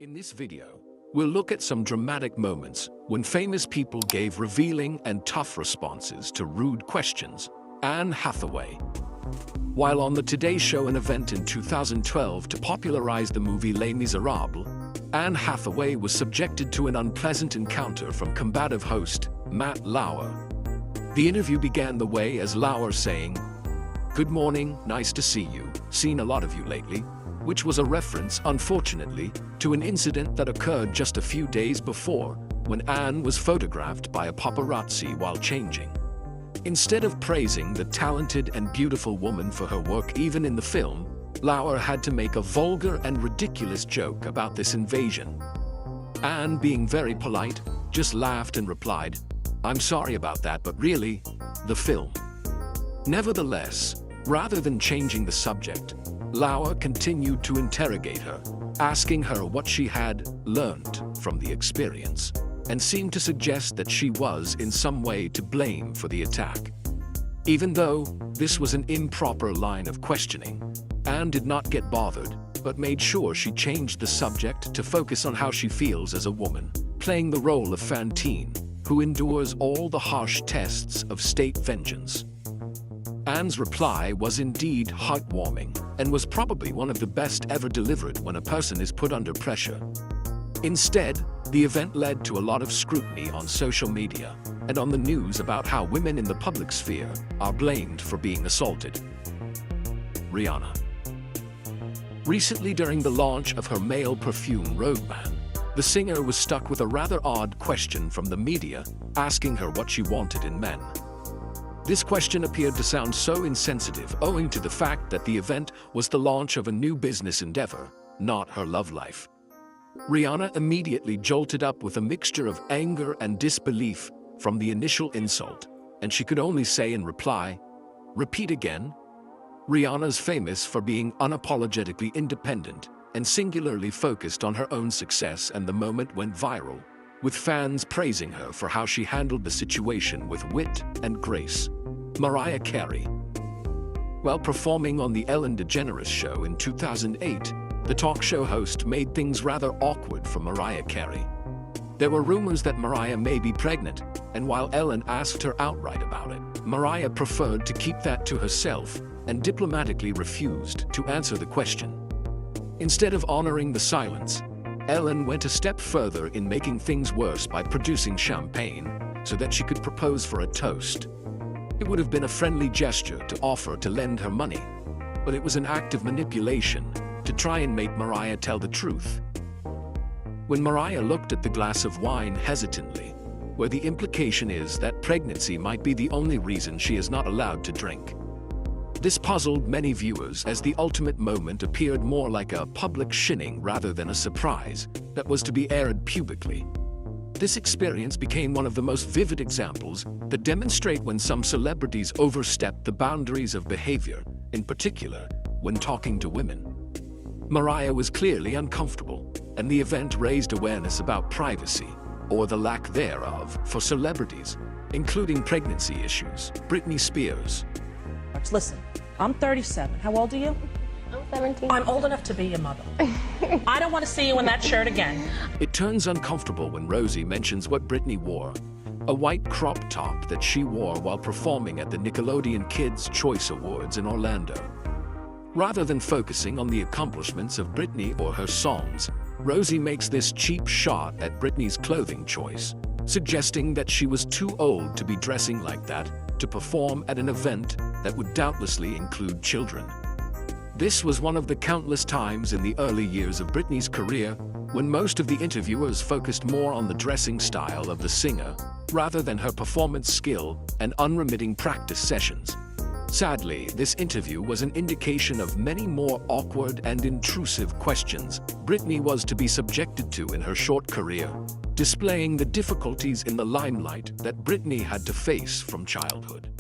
In this video, we'll look at some dramatic moments when famous people gave revealing and tough responses to rude questions. Anne Hathaway. While on the Today Show, an event in 2012 to popularize the movie Les Miserables, Anne Hathaway was subjected to an unpleasant encounter from combative host Matt Lauer. The interview began the way as Lauer saying, "Good morning, nice to see you, seen a lot of you lately," which was a reference, unfortunately, to an incident that occurred just a few days before when Anne was photographed by a paparazzi while changing. Instead of praising the talented and beautiful woman for her work even in the film, Lauer had to make a vulgar and ridiculous joke about this invasion. Anne, being very polite, just laughed and replied, "I'm sorry about that, but really, the film." Nevertheless, rather than changing the subject, Lauer continued to interrogate her, asking her what she had learned from the experience, and seemed to suggest that she was in some way to blame for the attack. Even though this was an improper line of questioning, Anne did not get bothered, but made sure she changed the subject to focus on how she feels as a woman, playing the role of Fantine, who endures all the harsh tests of state vengeance. Anne's reply was indeed heartwarming and was probably one of the best ever delivered when a person is put under pressure. Instead, the event led to a lot of scrutiny on social media and on the news about how women in the public sphere are blamed for being assaulted. Rihanna. Recently, during the launch of her male perfume Roadman, the singer was stuck with a rather odd question from the media asking her what she wanted in men. This question appeared to sound so insensitive owing to the fact that the event was the launch of a new business endeavor, not her love life. Rihanna immediately jolted up with a mixture of anger and disbelief from the initial insult, and she could only say in reply, "Repeat again?" Rihanna's famous for being unapologetically independent and singularly focused on her own success, and the moment went viral, with fans praising her for how she handled the situation with wit and grace. Mariah Carey. While performing on the Ellen DeGeneres Show in 2008, the talk show host made things rather awkward for Mariah Carey. There were rumors that Mariah may be pregnant, and while Ellen asked her outright about it, Mariah preferred to keep that to herself and diplomatically refused to answer the question. Instead of honoring the silence, Ellen went a step further in making things worse by producing champagne so that she could propose for a toast. It would have been a friendly gesture to offer to lend her money, but it was an act of manipulation to try and make Mariah tell the truth. When Mariah looked at the glass of wine hesitantly, where the implication is that pregnancy might be the only reason she is not allowed to drink. This puzzled many viewers, as the ultimate moment appeared more like a public shinning rather than a surprise that was to be aired publicly. This experience became one of the most vivid examples that demonstrate when some celebrities overstep the boundaries of behavior, in particular when talking to women. Mariah was clearly uncomfortable, and the event raised awareness about privacy, or the lack thereof, for celebrities, including pregnancy issues. Britney Spears. Listen, I'm 37. How old are you? I'm 17. I'm old enough to be your mother. I don't want to see you in that shirt again. It turns uncomfortable when Rosie mentions what Britney wore, a white crop top that she wore while performing at the Nickelodeon Kids' Choice Awards in Orlando. Rather than focusing on the accomplishments of Britney or her songs, Rosie makes this cheap shot at Britney's clothing choice, suggesting that she was too old to be dressing like that to perform at an event that would doubtlessly include children. This was one of the countless times in the early years of Britney's career when most of the interviewers focused more on the dressing style of the singer rather than her performance skill and unremitting practice sessions. Sadly, this interview was an indication of many more awkward and intrusive questions Britney was to be subjected to in her short career, displaying the difficulties in the limelight that Britney had to face from childhood.